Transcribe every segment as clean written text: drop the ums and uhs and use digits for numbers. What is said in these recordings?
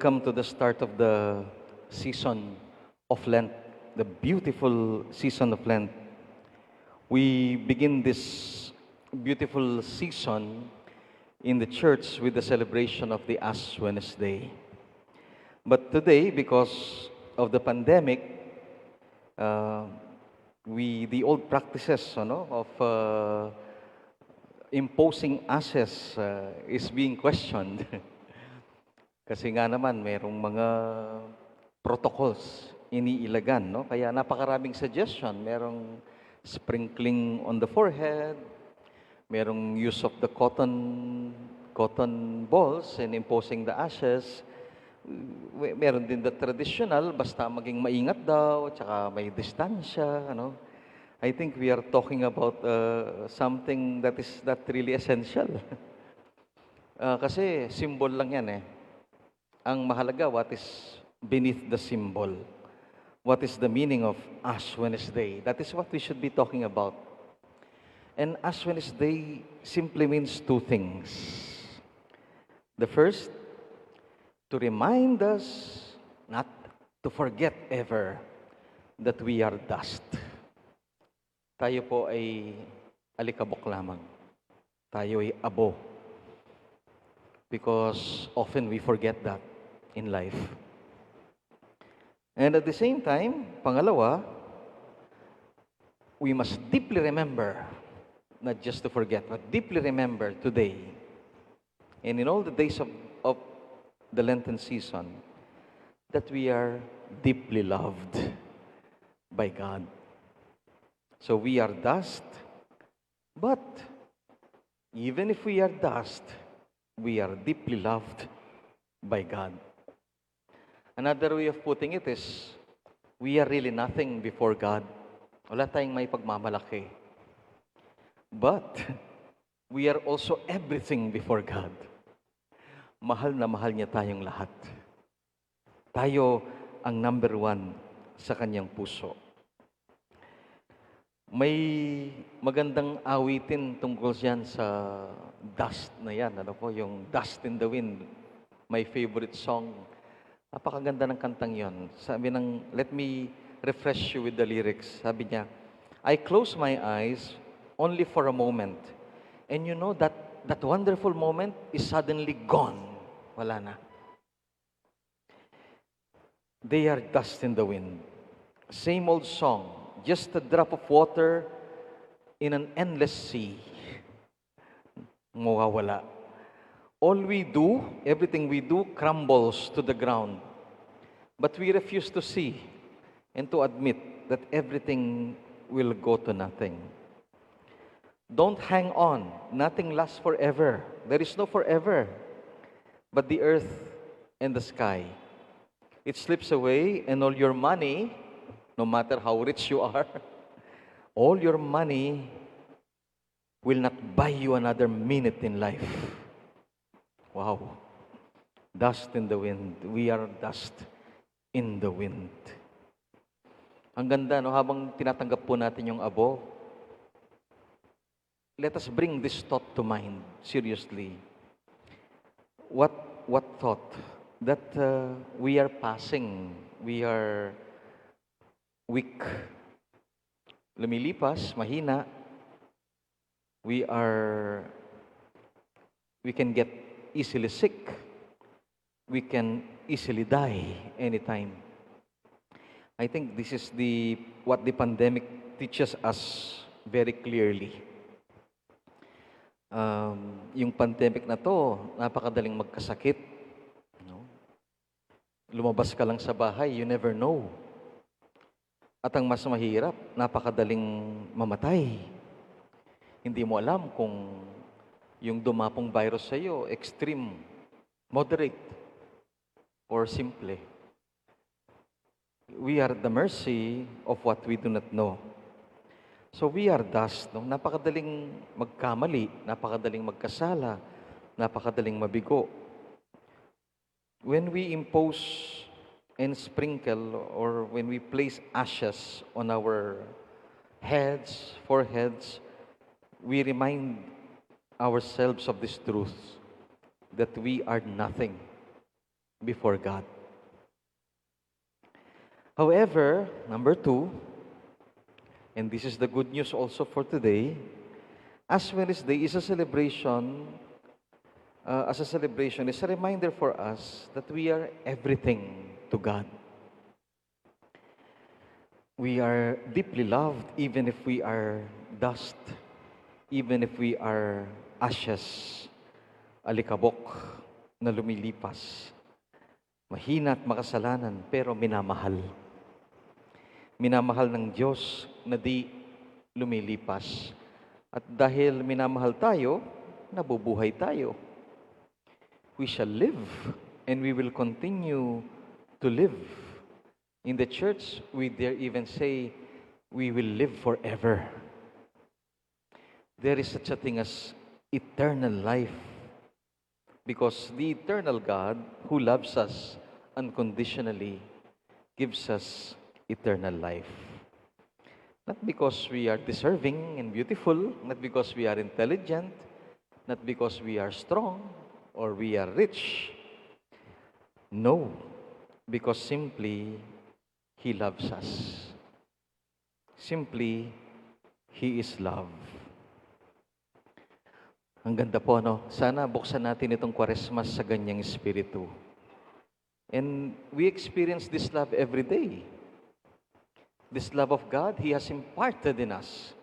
Welcome to the start of the season of Lent, the beautiful season of Lent. We begin this beautiful season in the church with the celebration of the Ash Wednesday. But today, because of the pandemic, uh, the old practices of imposing ashes is being questioned. Kasi nga naman, merong mga protocols iniilagan, no? Kaya napakaraming suggestion. Merong sprinkling on the forehead, merong use of the cotton balls and imposing the ashes. Meron din the traditional, basta maging maingat daw, tsaka may distansya, ano. I think we are talking about something that is not really essential. Kasi symbol lang yan eh. Ang mahalaga, what is beneath the symbol? What is the meaning of Ash Wednesday? That is what we should be talking about. And Ash Wednesday simply means two things. The first, to remind us not to forget ever that we are dust. Tayo po ay alikabok lamang. Tayo ay abo. Because often we forget that in life. And at the same time, pangalawa, we must deeply remember, not just to forget, but deeply remember today, and in all the days of the Lenten season, that we are deeply loved by God. So we are dust, but even if we are dust, we are deeply loved by God. Another way of putting it is, we are really nothing before God. Wala tayong may pagmamalaki. But, we are also everything before God. Mahal na mahal niya tayong lahat. Tayo ang number one sa kanyang puso. May magandang awitin tungkol yan sa dust na yan. Ano po, yung Dust in the Wind. My favorite song. Napakaganda ng kantang yon. Sabi ng, let me refresh you with the lyrics. Sabi niya, I close my eyes only for a moment. And you know that wonderful moment is suddenly gone. Wala na. They are dust in the wind. Same old song. Just a drop of water in an endless sea. Mawawala. All we do, everything we do, crumbles to the ground. But we refuse to see and to admit that everything will go to nothing. Don't hang on. Nothing lasts forever. There is no forever. But the earth and the sky. It slips away, and all your money, no matter how rich you are, all your money will not buy you another minute in life. Wow. Dust in the wind. We are dust in the wind. Ang ganda, no? Habang tinatanggap po natin yung abo, let us bring this thought to mind, seriously. What thought? That we are passing, we are weak, lumilipas, mahina, we can get easily sick. We can easily die anytime. I think this is what the pandemic teaches us very clearly. Yung pandemic na to, napakadaling magkasakit. No? Lumabas ka lang sa bahay, you never know. At ang mas mahirap, napakadaling mamatay. Hindi mo alam kung yung dumapong virus sa iyo, extreme, moderate, or simple. We are at the mercy of what we do not know. So we are dust. No? Napakadaling magkamali, napakadaling magkasala, napakadaling mabigo. When we impose and sprinkle, or when we place ashes on our heads, foreheads, we remind ourselves of this truth, that we are nothing before God. However, number two, and this is the good news also for today, Ash Wednesday is a celebration, is a reminder for us that we are everything to God. We are deeply loved even if we are dust, even if we are ashes, alikabok na lumilipas. Mahina at makasalanan, pero minamahal. Minamahal ng Diyos na di lumilipas. At dahil minamahal tayo, nabubuhay tayo. We shall live and we will continue to live. In the church, we dare even say, we will live forever. There is such a thing as eternal life. Because the eternal God, who loves us unconditionally, gives us eternal life. Not because we are deserving and beautiful, not because we are intelligent, not because we are strong or we are rich. No, because simply He loves us. Simply, He is love. Ang ganda po, no? Sana buksan natin itong Kwaresmas sa ganyang espiritu. And we experience this love every day. This love of God, He has imparted in us.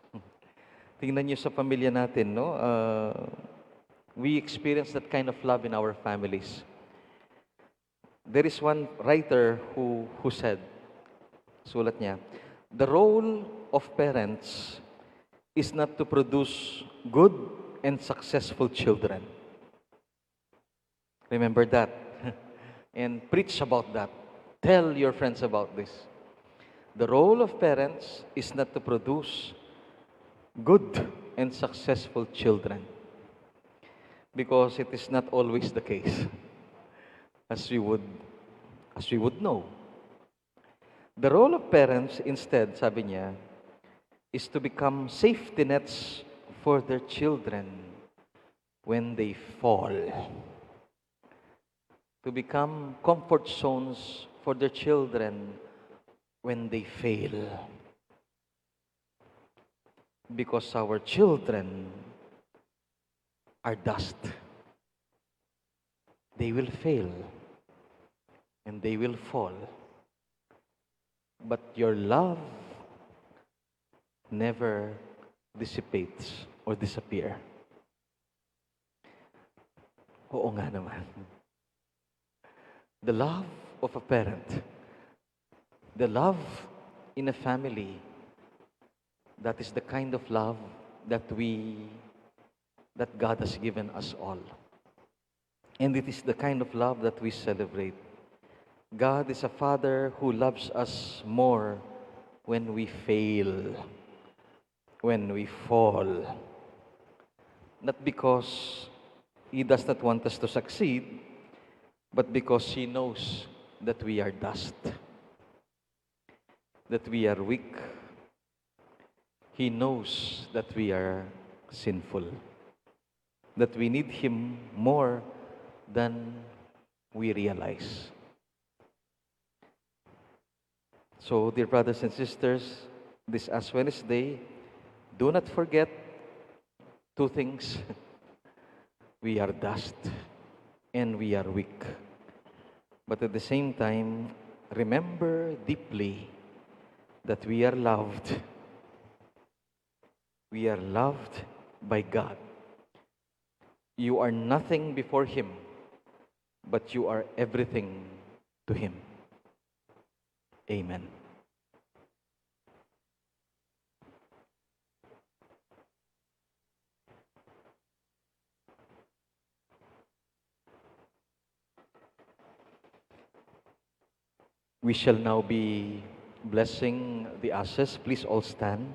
Tingnan niyo sa pamilya natin, no? We experience that kind of love in our families. There is one writer who said, sulat niya, the role of parents is not to produce good and successful children. Remember that. And preach about that. Tell your friends about this. The role of parents is not to produce good and successful children. Because it is not always the case. As we would know. The role of parents, instead, sabi niya, is to become safety nets for their children when they fall. To become comfort zones for their children when they fail. Because our children are dust. They will fail and they will fall. But your love never dissipates or disappear. Oo nga naman. The love of a parent, the love in a family, that is the kind of love that God has given us all. And it is the kind of love that we celebrate. God is a Father who loves us more when we fail, when we fall. Not because He does not want us to succeed, but because He knows that we are dust, that we are weak. He knows that we are sinful, that we need Him more than we realize. So, dear brothers and sisters, this Ash Wednesday, do not forget two things. We are dust and we are weak. But at the same time, remember deeply that we are loved. We are loved by God. You are nothing before Him, but you are everything to Him. Amen. We shall now be blessing the ashes. Please all stand.